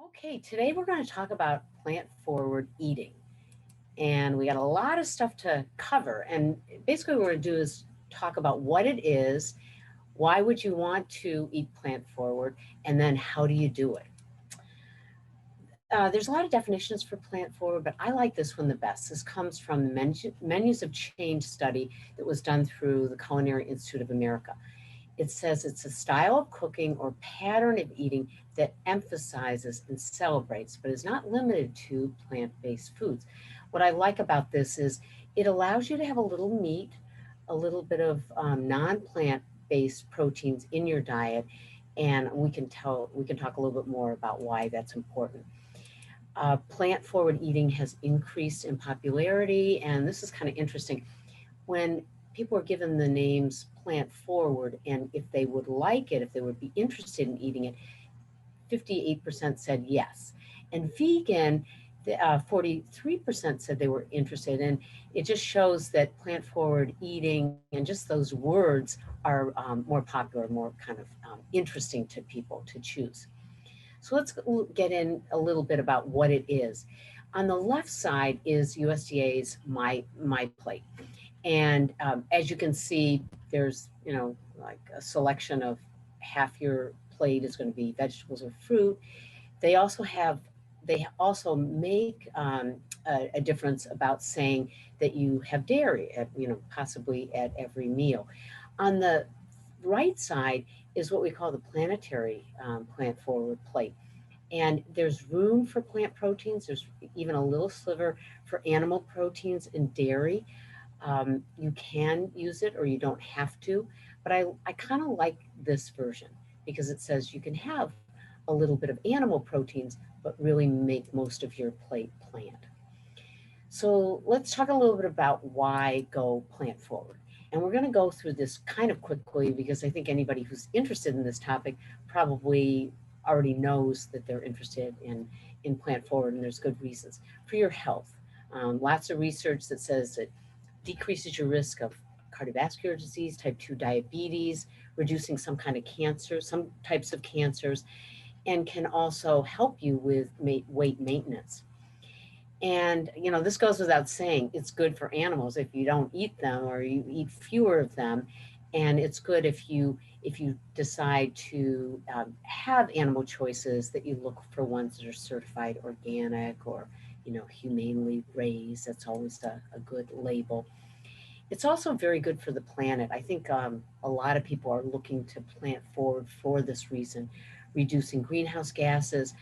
Okay, today we're going to talk about plant forward eating. And we got a lot of stuff to cover. And basically, what we're going to do is talk about what it is, why would you want to eat plant forward, and then how do you do it? There's a lot of definitions for plant forward, but I like this one the best. This comes from the Menus of Change study that was done through the Culinary Institute of America. It says it's a style of cooking or pattern of eating that emphasizes and celebrates, but is not limited to plant-based foods. What I like about this is it allows you to have a little meat, a little bit of non-plant-based proteins in your diet, and we can talk a little bit more about why that's important. Plant forward eating has increased in popularity, and this is kind of interesting. When people are given the names plant forward and if they would like it, if they would be interested in eating it, 58% said yes. And vegan, 43% said they were interested. And it just shows that plant forward eating and just those words are more popular, more kind of interesting to people to choose. So let's get in a little bit about what it is. On the left side is USDA's My Plate. And as you can see, there's, like a selection of half your plate is going to be vegetables or fruit. They also have, they also make a difference about saying that you have dairy at, possibly at every meal. On the right side is what we call the planetary plant forward plate. And there's room for plant proteins. There's even a little sliver for animal proteins and dairy. You can use it or you don't have to, but I kind of like this version because it says you can have a little bit of animal proteins, but really make most of your plate plant. So let's talk a little bit about why go plant forward. And we're going to go through this kind of quickly because I think anybody who's interested in this topic probably already knows that they're interested in plant forward, and there's good reasons. For your health, lots of research that says that decreases your risk of cardiovascular disease, type 2 diabetes, reducing some kind of cancer, some types of cancers, and can also help you with weight maintenance. And, this goes without saying, it's good for animals if you don't eat them or you eat fewer of them. And it's good if you decide to have animal choices that you look for ones that are certified organic or humanely raised. That's always a good label. It's also very good for the planet. I think a lot of people are looking to plant forward for this reason, reducing greenhouse gases,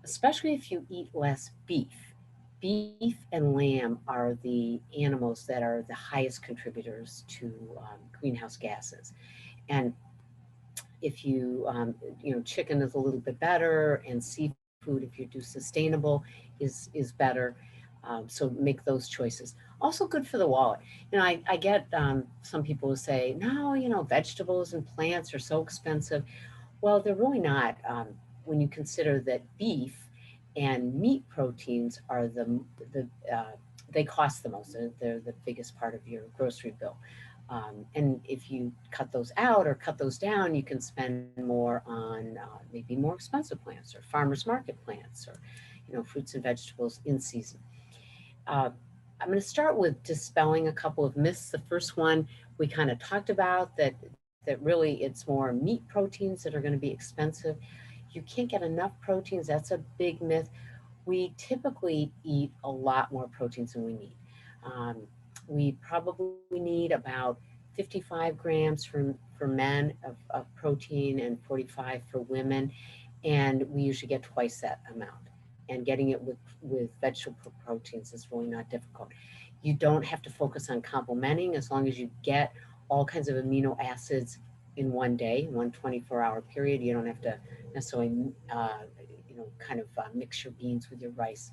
especially if you eat less beef. Beef and lamb are the animals that are the highest contributors to greenhouse gases. And if chicken is a little bit better, and seafood, if you do sustainable, is better. So make those choices. Also good for the wallet. I get some people who say, no, vegetables and plants are so expensive. Well, they're really not when you consider that beef and meat proteins are they cost the most. They're the biggest part of your grocery bill. And if you cut those out or cut those down, you can spend more on maybe more expensive plants or farmers market plants or, fruits and vegetables in season. Uh, I'm going to start with dispelling a couple of myths. The first one we kind of talked about that really it's more meat proteins that are going to be expensive. You can't get enough proteins. That's a big myth. We typically eat a lot more proteins than we need. Um, we probably need about 55 grams for men of protein and 45 for women, and we usually get twice that amount. And getting it with vegetable proteins is really not difficult. You don't have to focus on complementing as long as you get all kinds of amino acids in one day, one 24-hour period. You don't have to necessarily, mix your beans with your rice.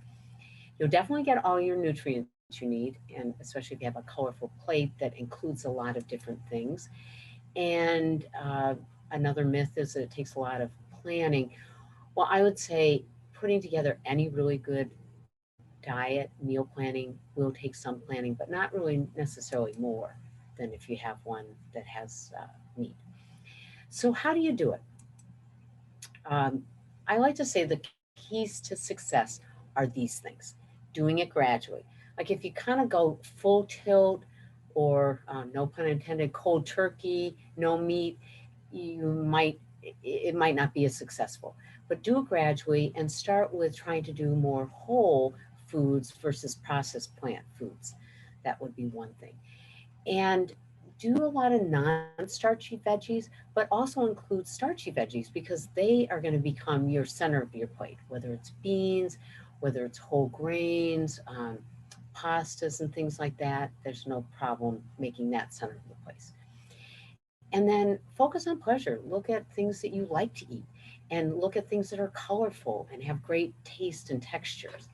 You'll definitely get all your nutrients you need, and especially if you have a colorful plate that includes a lot of different things. And another myth is that it takes a lot of planning. Well, I would say putting together any really good diet, meal planning will take some planning, but not really necessarily more than if you have one that has meat. So how do you do it? I like to say the key keys to success are these things. Doing it gradually. Like if you kind of go full tilt or no pun intended, cold turkey, no meat, you might it might not be as successful. But do it gradually and start with trying to do more whole foods versus processed plant foods. That would be one thing. And do a lot of non-starchy veggies, but also include starchy veggies because they are going to become your center of your plate, whether it's beans, whether it's whole grains, pastas and things like that. There's no problem making that center of the place. And then focus on pleasure. Look at things that you like to eat and look at things that are colorful and have great taste and textures.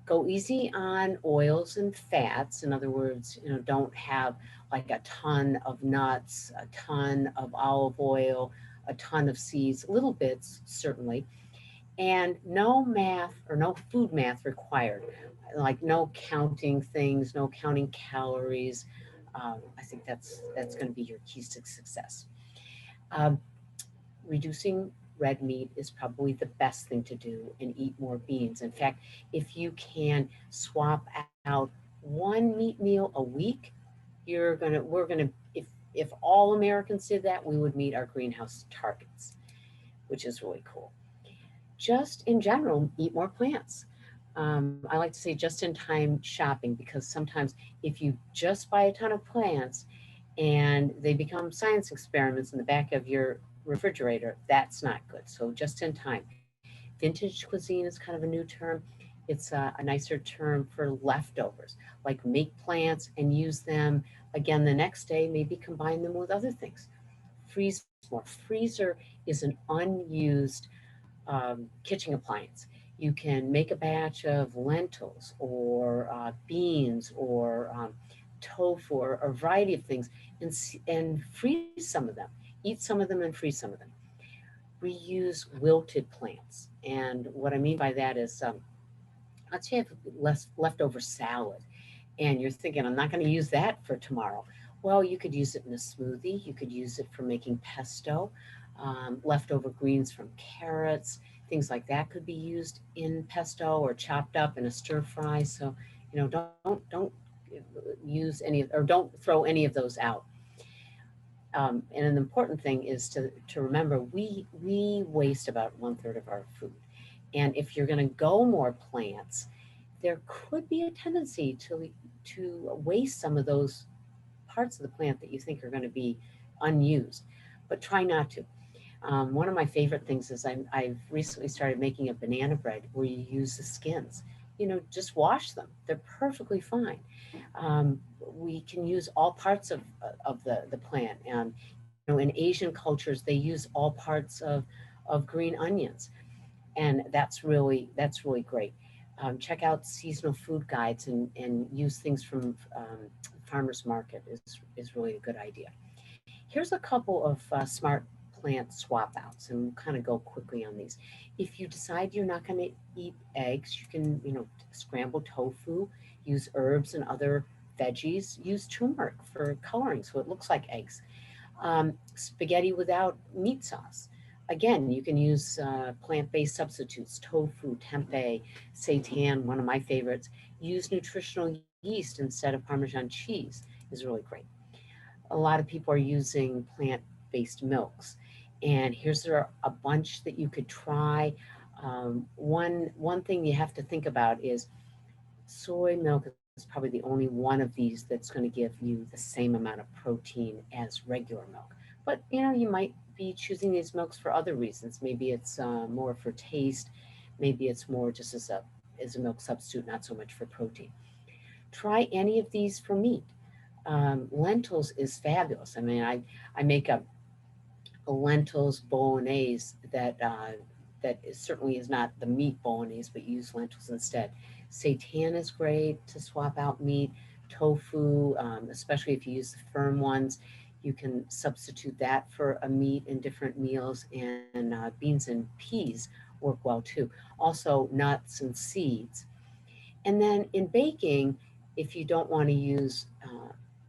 Go easy on oils and fats. In other words, don't have like a ton of nuts, a ton of olive oil, a ton of seeds, little bits certainly, and no math or no food math required, like no counting things, no counting calories. I think that's going to be your keys to success. Um, Reducing red meat is probably the best thing to do and eat more beans. In fact, if you can swap out one meat meal a week, we're gonna if all Americans did that, we would meet our greenhouse targets, which is really cool. Just in general, eat more plants. I like to say just in time shopping because sometimes if you just buy a ton of plants and they become science experiments in the back of your refrigerator, that's not good. So just in time. Vintage cuisine is kind of a new term. It's a nicer term for leftovers, like make plants and use them again the next day, maybe combine them with other things. Freeze more. Freezer is an unused kitchen appliance. You can make a batch of lentils or beans or tofu or a variety of things and freeze some of them. Eat some of them and freeze some of them. Reuse wilted plants. And what I mean by that is, let's say you have less leftover salad and you're thinking, I'm not going to use that for tomorrow. Well, you could use it in a smoothie. You could use it for making pesto. Leftover greens from carrots, things like that could be used in pesto or chopped up in a stir fry. So, don't use any or don't throw any of those out. And an important thing is to remember we waste about one third of our food. And if you're going to go more plants, there could be a tendency to waste some of those parts of the plant that you think are going to be unused, but try not to. One of my favorite things is I've recently started making a banana bread where you use the skins. Just wash them. They're perfectly fine. We can use all parts of the plant. And, in Asian cultures, they use all parts of green onions. And that's really great. Check out seasonal food guides and use things from farmers market is really a good idea. Here's a couple of smart plant swap outs, and we'll kind of go quickly on these. If you decide you're not going to eat eggs, you can scramble tofu, use herbs and other veggies, use turmeric for coloring so it looks like eggs. Spaghetti without meat sauce. Again, you can use plant-based substitutes, tofu, tempeh, seitan, one of my favorites. Use nutritional yeast instead of Parmesan cheese is really great. A lot of people are using plant-based milks. And here's a bunch that you could try. One thing you have to think about is soy milk is probably the only one of these that's going to give you the same amount of protein as regular milk. But you might be choosing these milks for other reasons. Maybe it's more for taste. Maybe it's more just as a milk substitute, not so much for protein. Try any of these for meat. Lentils is fabulous. I mean, I make a lentils bolognese that certainly is not the meat bolognese, but use lentils instead. Seitan is great to swap out meat. Tofu, especially if you use the firm ones, you can substitute that for a meat in different meals. And beans and peas work well too. Also, nuts and seeds. And then in baking, if you don't want to use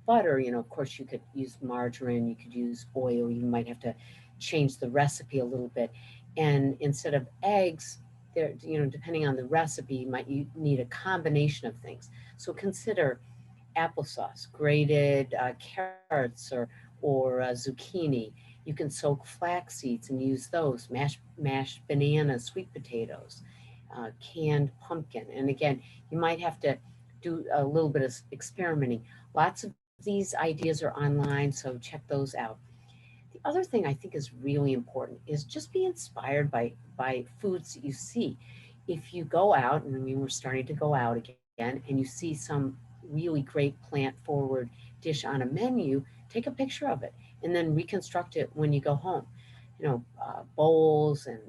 butter, of course you could use margarine, you could use oil, you might have to change the recipe a little bit. And instead of eggs, there, depending on the recipe, you need a combination of things. So consider applesauce, grated carrots or zucchini. You can soak flax seeds and use those. Mashed bananas, sweet potatoes, canned pumpkin. And again, you might have to do a little bit of experimenting. Lots of these ideas are online, so check those out. The other thing I think is really important is just be inspired by foods that you see. If you go out, and I mean we're starting to go out again, and you see some really great plant forward dish on a menu, take a picture of it and then reconstruct it when you go home. Bowls and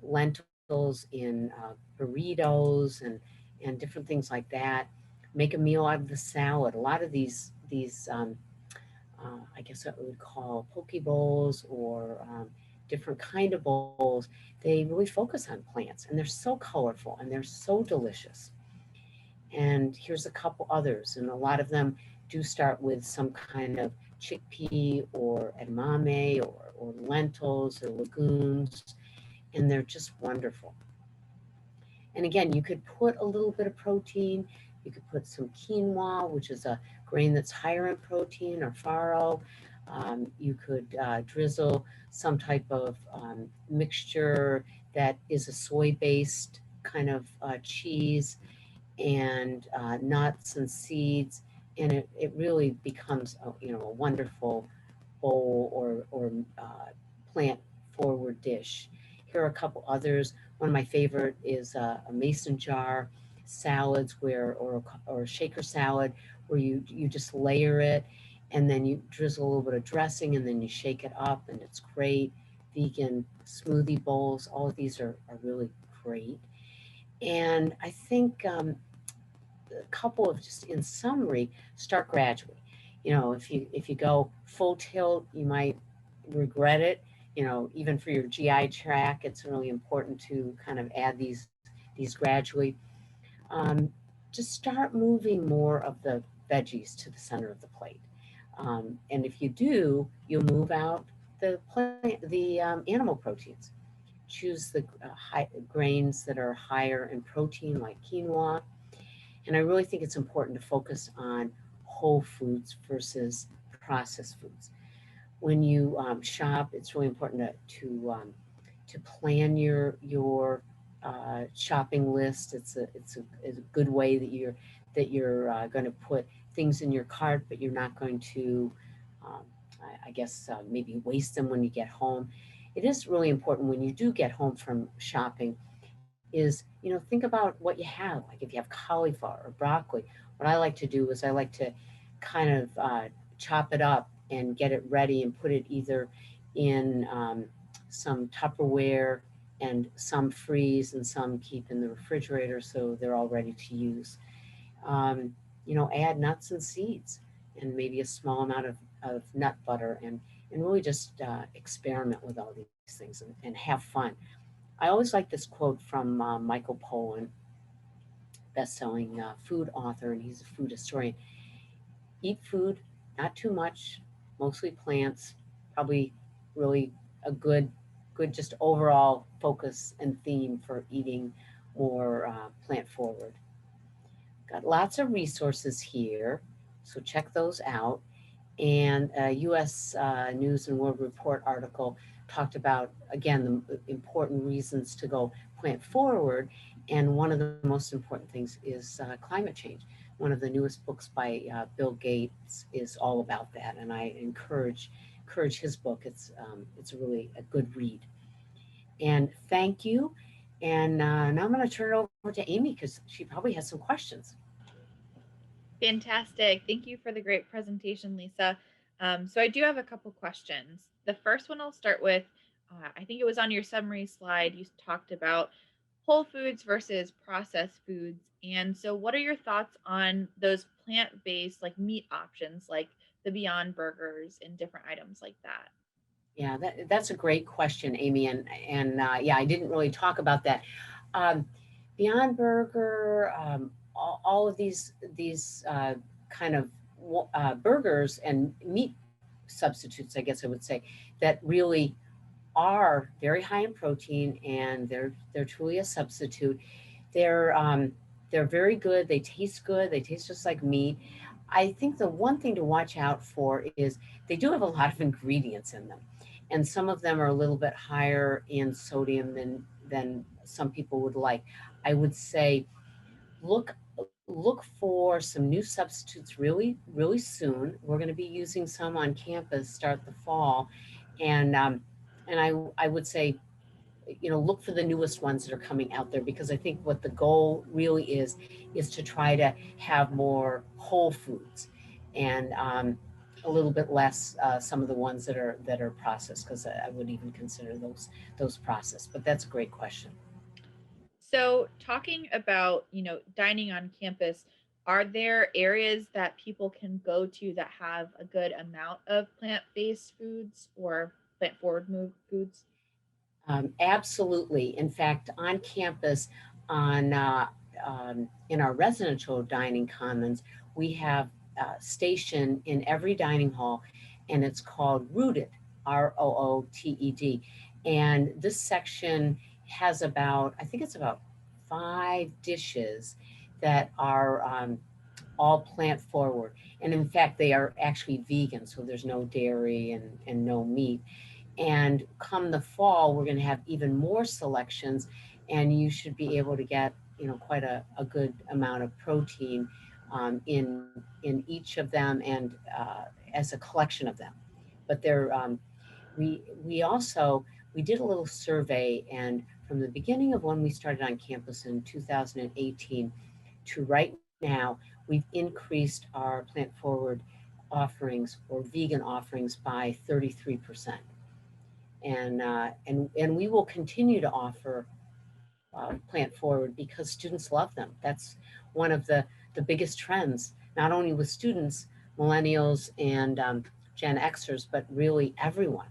lentils in burritos and different things like that. Make a meal out of the salad. A lot of these I guess what we would call poke bowls or different kind of bowls, they really focus on plants and they're so colorful and they're so delicious. And here's a couple others, and a lot of them do start with some kind of chickpea or edamame or lentils or legumes, and they're just wonderful. And again, you could put a little bit of protein. You could put some quinoa, which is a grain that's higher in protein, or farro. You could drizzle some type of mixture that is a soy-based kind of cheese and nuts and seeds, and it really becomes a wonderful bowl or plant forward dish. Here are a couple others. One of my favorite is a mason jar salads or a shaker salad where you just layer it and then you drizzle a little bit of dressing and then you shake it up and it's great. Vegan smoothie bowls, all of these are really great. And I think a couple of just in summary, start gradually. If you go full tilt, you might regret it. Even for your GI tract, it's really important to kind of add these gradually. Um, just start moving more of the veggies to the center of the plate. And if you do, you'll move out the animal proteins. Choose the grains that are higher in protein, like quinoa. And I really think it's important to focus on whole foods versus processed foods. When you shop, it's really important to plan your shopping list. It's a good way that you're going to put things in your cart, but you're not going to, um, I guess, maybe waste them when you get home. It is really important when you do get home from shopping is, think about what you have. Like if you have cauliflower or broccoli, what I like to do is I like to kind of chop it up and get it ready and put it either in some Tupperware and some freeze and some keep in the refrigerator so they're all ready to use. Add nuts and seeds and maybe a small amount of nut butter and really just experiment with all these things and have fun. I always like this quote from Michael Pollan, best-selling food author, and he's a food historian. Eat food, not too much, mostly plants, probably really a good just overall focus and theme for eating more plant forward. Got lots of resources here, so check those out. And a U.S. News and World Report article talked about, again, the important reasons to go plant forward. And one of the most important things is climate change. One of the newest books by Bill Gates is all about that, and I encourage his book. It's really a good read. And thank you. And now I'm going to turn it over to Amy because she probably has some questions. Fantastic. Thank you for the great presentation, Lisa. So I do have a couple questions. The first one I'll start with, I think it was on your summary slide, you talked about whole foods versus processed foods. And so what are your thoughts on those plant-based like meat options like the Beyond Burgers and different items like that? Yeah, that's a great question, Amy, and yeah, I didn't really talk about that. Um, Beyond Burger, all of these kind of burgers and meat substitutes, I guess I would say, that really are very high in protein, and they're truly a substitute. They're very good. They taste good. They taste just like meat. I think the one thing to watch out for is they do have a lot of ingredients in them, and some of them are a little bit higher in sodium than some people would like. I would say look for some new substitutes really soon. We're going to be using some on campus start the fall, and I would say, look for the newest ones that are coming out there, because I think what the goal really is to try to have more whole foods, and a little bit less some of the ones that are processed, because I would even consider those processed. But that's a great question. So, talking about, dining on campus, are there areas that people can go to that have a good amount of plant-based foods or plant-forward move foods? Absolutely. In fact, on campus, on in our residential dining commons, we have a station in every dining hall, and it's called Rooted, Rooted. And this section has I think it's about 5 dishes that are all plant forward. And in fact, they are actually vegan, so there's no dairy and no meat. And come the fall, we're going to have even more selections, and you should be able to get, quite a good amount of protein in each of them, and as a collection of them. But we also we did a little survey, and from the beginning of when we started on campus in 2018 to right now, we've increased our plant forward offerings or vegan offerings by 33%. And we will continue to offer plant forward because students love them. That's one of the biggest trends, not only with students, millennials, and Gen Xers, but really everyone.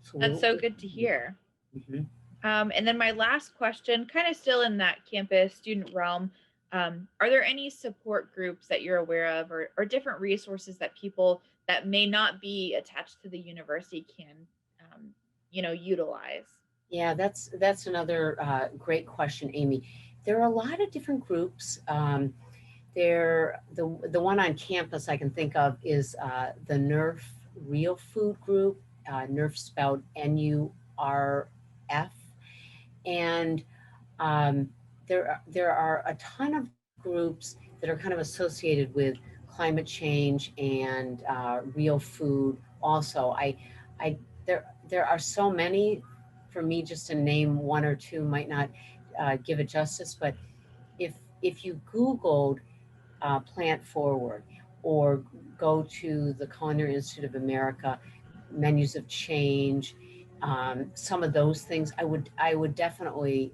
So That's we'll, so we'll good to hear. mhm. And then my last question, kind of still in that campus student realm, are there any support groups that you're aware of, or different resources that people that may not be attached to the university can, um, utilize? Yeah, that's another great question, Amy. There are a lot of different groups. The one on campus I can think of is the Nerf Real Food Group. Nerf spelled NURF, and there are a ton of groups that are kind of associated with climate change and real food. Also, I there are so many. For me, just to name one or two might not give it justice, but if you Googled Plant Forward, or go to the Culinary Institute of America, menus of change, some of those things, I would definitely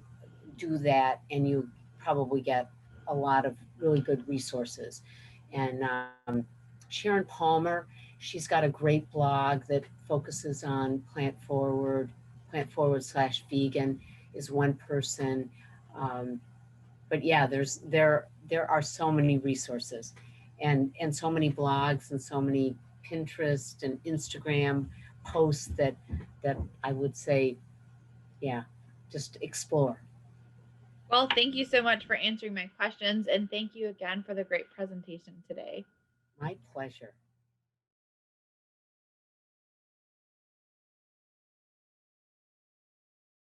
do that, and you probably get a lot of really good resources. And Sharon Palmer, she's got a great blog that focuses on plant forward slash vegan is one person. Um, but yeah, there are so many resources, and so many blogs, and so many Pinterest and Instagram posts that I would say, yeah, just explore. Well, thank you so much for answering my questions, and thank you again for the great presentation today. My pleasure.